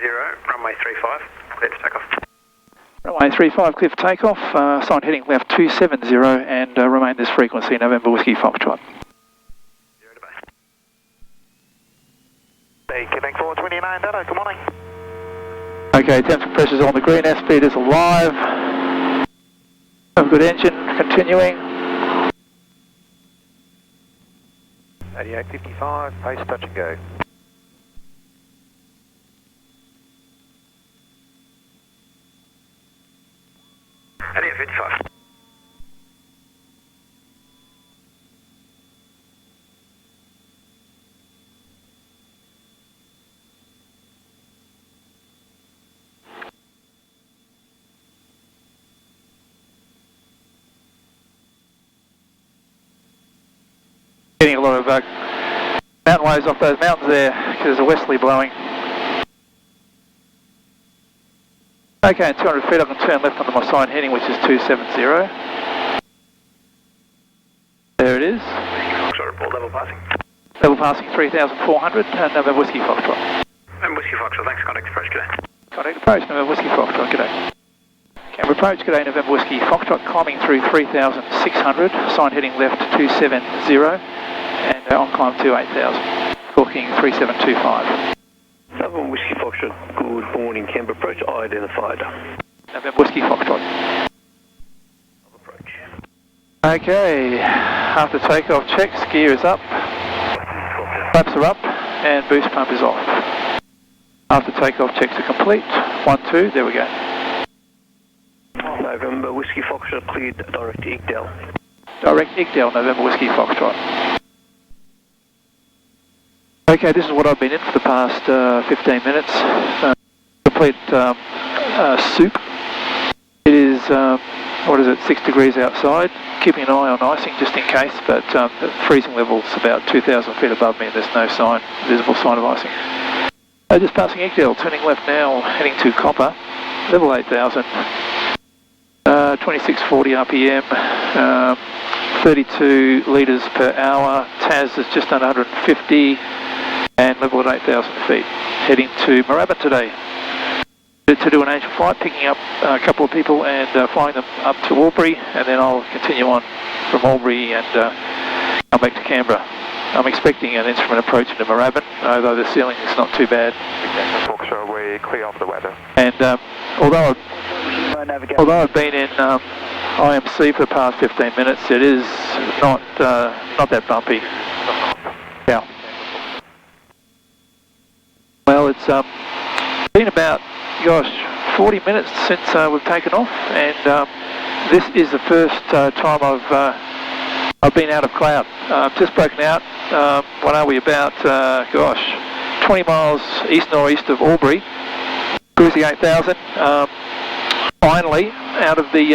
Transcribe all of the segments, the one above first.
runway 35, clear for takeoff. Runway 35, clear for takeoff, sign heading left 270 and remain this frequency, November Whiskey Foxtrot. 0 to base. Hey, Quebec 429, Dado, good morning. Okay, temps and pressures on the green, airspeed is alive. Have a good engine, continuing. 8855, pace touch and go. At 55. Getting a lot of mountain waves off those mountains there because there's a westerly blowing. Okay, in 200 feet I can turn left onto my sign heading, which is 270. There it is. Foxtrot report, level passing. Level passing 3,400, November Whiskey Foxtrot. And Whiskey Foxtrot, thanks, contact approach, g'day. Contact approach, November Whiskey Foxtrot, g'day. Canberra approach, g'day, November Whiskey Foxtrot, climbing through 3,600, sign heading left 270, and on climb to 8,000, talking 3725. November Whiskey Foxtrot, good morning, Canberra approach, identified. November Whiskey Foxtrot. Approach. Okay, after takeoff checks, gear is up, flaps are up, and boost pump is off. After takeoff checks are complete, 1, 2, there we go. November Whiskey Foxtrot cleared direct to Igdale. Direct Igdale, November Whiskey Foxtrot. Okay, this is what I've been in for the past 15 minutes. Complete soup. It is, 6 degrees outside. Keeping an eye on icing just in case, but the freezing level's about 2,000 feet above me and there's no visible sign of icing. Just passing Igdale, turning left now, heading to Copper, level 8,000. 2640 RPM, 32 litres per hour, TAS is just under 150 and level at 8,000 feet. Heading to Moorabbin today to do an angel flight, picking up a couple of people and flying them up to Albury, and then I'll continue on from Albury and come back to Canberra. I'm expecting an instrument approach into Moorabbin, although the ceiling is not too bad. Foxtrot, we're clear off the weather. And although I've been in IMC for the past 15 minutes, it is not that bumpy. Yeah. Well, it's been about 40 minutes since we've taken off, and this is the first time I've been out of cloud. Just broken out. What are we about? 20 miles east-northeast of Albury, cruising 8,000. Finally, out of the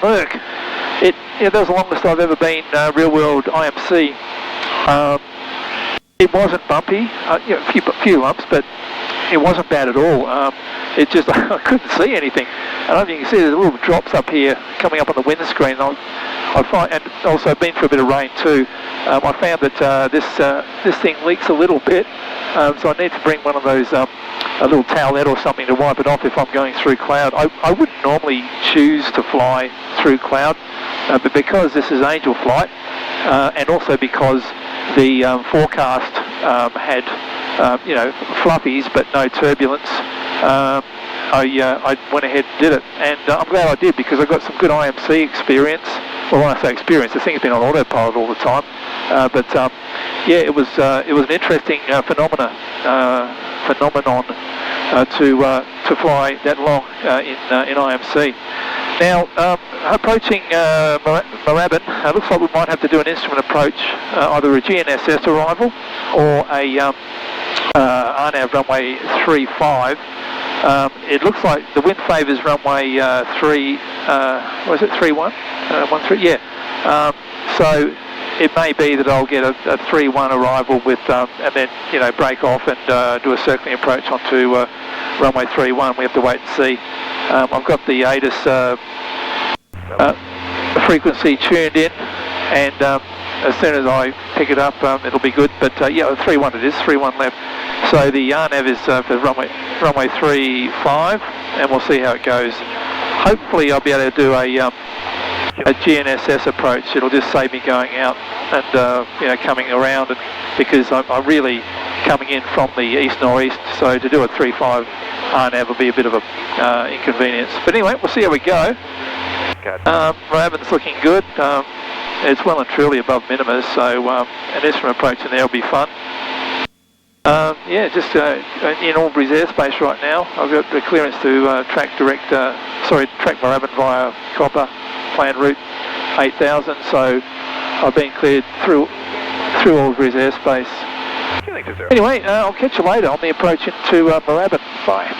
murk. That was the longest I've ever been real world IMC. It wasn't bumpy, a few lumps, but it wasn't bad at all. It just, I couldn't see anything. I don't know if you can see there's little drops up here coming up on the windscreen. I find, and also been for a bit of rain too. I found that this thing leaks a little bit, so I need to bring one of those a little towelette or something to wipe it off if I'm going through cloud. I wouldn't normally choose to fly through cloud, but because this is angel flight, and also because the forecast had fluffies but no turbulence, I went ahead and did it, and I'm glad I did because I got some good IMC experience. Well, when I say experience, the thing's been on autopilot all the time, but it was an interesting phenomenon to fly that long in IMC. Now, approaching Moorabbin, looks like we might have to do an instrument approach, either a GNSS arrival or a RNAV runway 35. It looks like the wind favours runway 31? 13? Yeah. So it may be that I'll get a 3-1 arrival with, and then break off and do a circling approach onto runway 31. We have to wait and see. I've got the ATIS frequency tuned in, and as soon as I pick it up, it'll be good. But 3-1 it is, 3-1 left. So the RNAV is for runway runway 35, and we'll see how it goes. Hopefully I'll be able to do a GNSS approach. It'll just save me going out and you know, coming around, and because I'm really coming in from the east-northeast, so to do a 3.5 RNAV will be a bit of a inconvenience. But anyway, we'll see how we go. Moorabbin's looking good. It's well and truly above minimus, so an instrument approach in there will be fun. Yeah, just in Albury's airspace right now. I've got the clearance to track Moorabbin via copper, planned route 8000, so I've been cleared through Albury's airspace. Anyway, I'll catch you later on the approach into Moorabbin. Bye.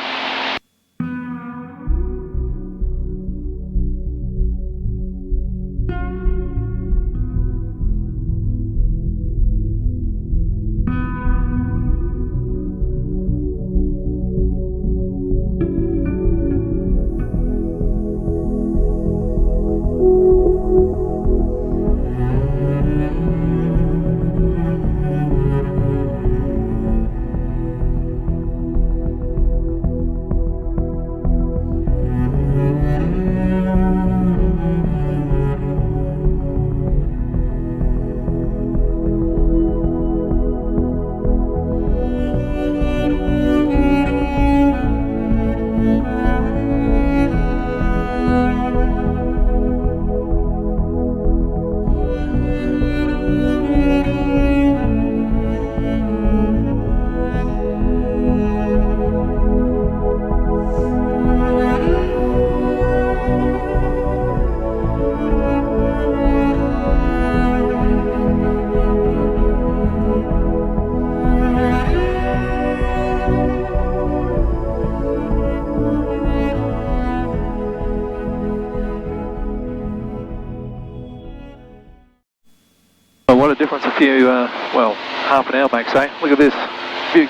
What a difference a few, well, half an hour makes, eh? Look at this.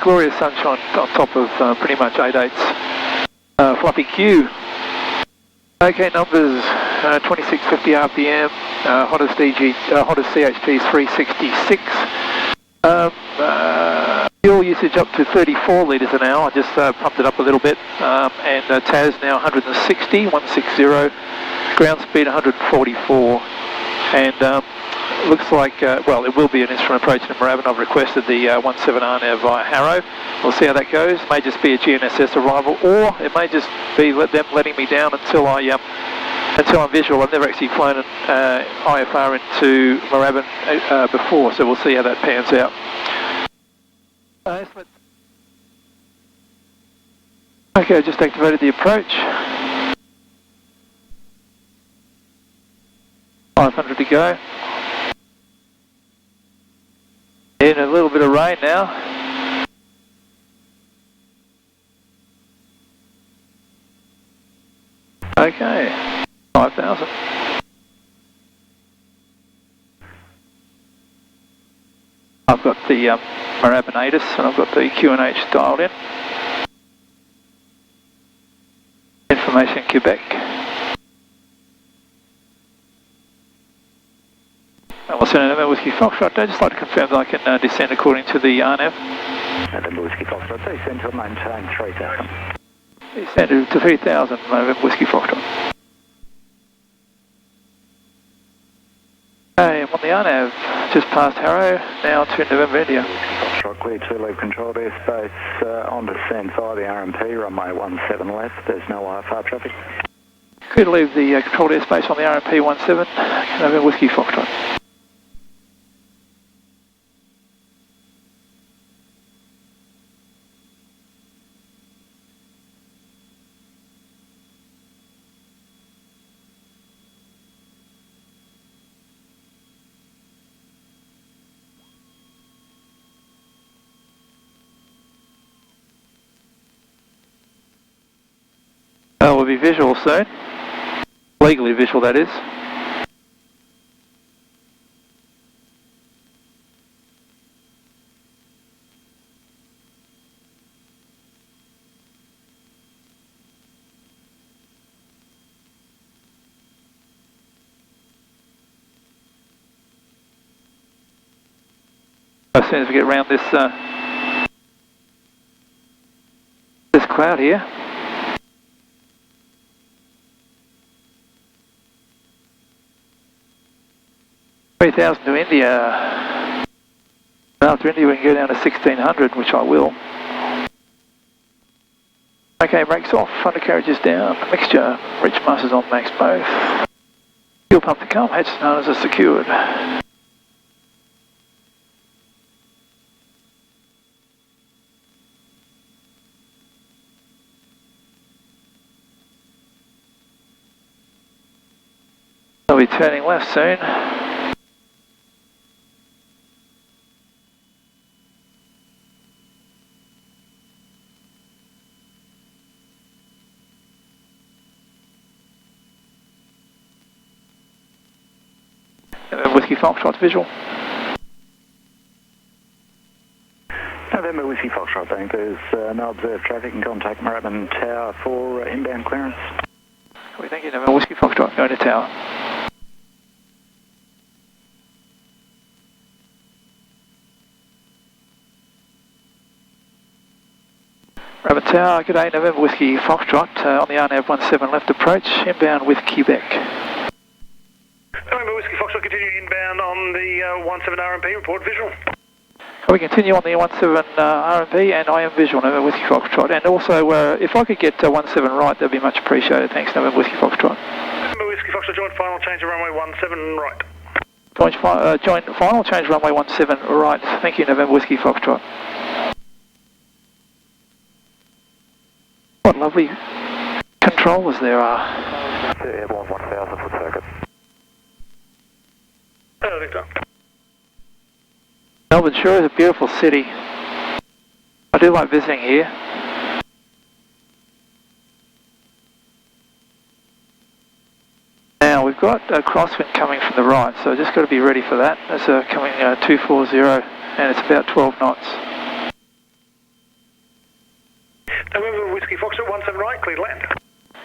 Glorious sunshine on top of pretty much 8/8 fluffy Q. Okay, numbers 2650 RPM, hottest CHP is 366. Fuel usage up to 34 litres an hour. I just pumped it up a little bit. And TAS now 160. Ground speed 144. And looks like, well, it will be an instrument approach to Moorabbin. I've requested the 17 RNAV via Harrow. We'll see how that goes. It may just be a GNSS arrival, or it may just be them letting me down until I'm visual. I've never actually flown an IFR into Moorabbin before, so we'll see how that pans out. Okay, I just activated the approach. 500 to go. In a little bit of rain now. Okay, 5,000. I've got the Moorabbin ATIS and I've got the QNH dialed in. Information Quebec. And we'll send an November Whiskey Foxtrot. I'd just like to confirm that I can descend according to the RNAV. November Whiskey Foxtrot, descend to maintain 3000. Descend to 3000, November Whiskey Foxtrot. Okay, I'm on the RNAV, just past Harrow, now to November India. Foxtrot, clear to leave controlled airspace on descent via the RMP, runway 17 left, there's no IFR traffic. Clear to leave the controlled airspace on the RMP 17, November Whiskey Foxtrot. We'll be visual soon. Legally visual, that is. As soon as we get around this cloud here. $3,000 to India. After India we can go down to 1600, which I will. Okay, brakes off, undercarriage is down, mixture, rich muscles on max both. Fuel pump to come, hatches and harnesses are secured. I'll be turning left soon. Whiskey Foxtrot visual. November Whiskey Foxtrot Bank, there's no observed traffic and contact Moorabbin Tower for inbound clearance. We thank you, November Whiskey Foxtrot, going to tower. Moorabbin Tower, good day, November Whiskey Foxtrot, on the RNAV 17 left approach, inbound with Quebec. November Whiskey Foxtrot, continue inbound on the 17 RMP, report visual. We continue on the 17 RMP and I am visual, November Whiskey Foxtrot. And also, if I could get 17 right, that'd be much appreciated. Thanks, November Whiskey Foxtrot. November Whiskey Foxtrot, joint final, change to runway 17 right. Joint final, change runway 17 right. Thank you, November Whiskey Foxtrot. What lovely controllers there are. Airborne 1000 foot circuit. Hello, Victor. Melbourne sure is a beautiful city. I do like visiting here. Now we've got a crosswind coming from the right, so just got to be ready for that. That's coming 240 and it's about 12 knots. November Whiskey Foxtrot, 17 right, clear to land.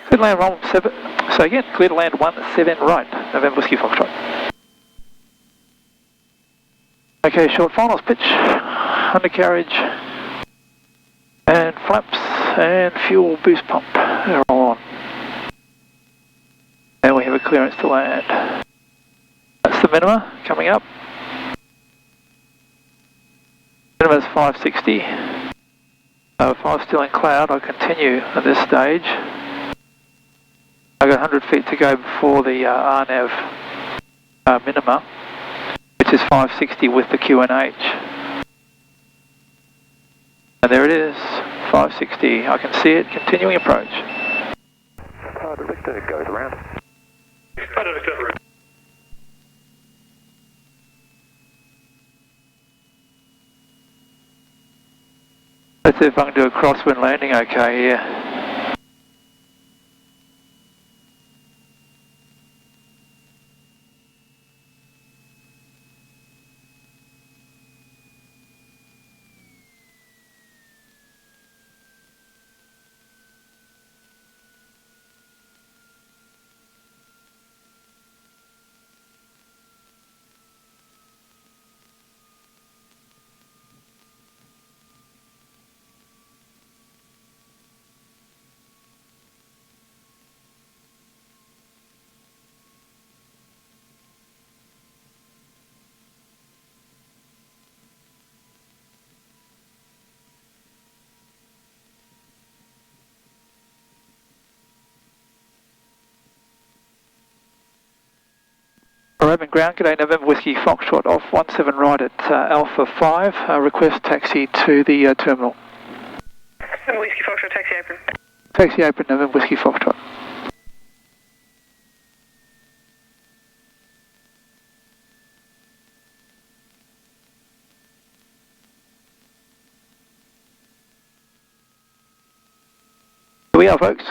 Clear to land 17, so again, clear to land 17 right, November Whiskey Foxtrot. Okay, short finals pitch, undercarriage, and flaps, and fuel boost pump, they're all on. And we have a clearance to land. That's the minima, coming up. Minima's 560. If I was still in cloud, I'll continue at this stage. I've got 100 feet to go before the RNAV minima, which is 560 with the QNH. And there it is, 560. I can see it, continuing approach. The Victor goes around. Hello, Victor. Let's see if I can do a crosswind landing okay here. Moorabbin ground, g'day, November Whiskey Foxtrot off 17 right at Alpha 5, request taxi to the terminal. November Whiskey Foxtrot, taxi open. Taxi open, November Whiskey Foxtrot. Here we are, folks.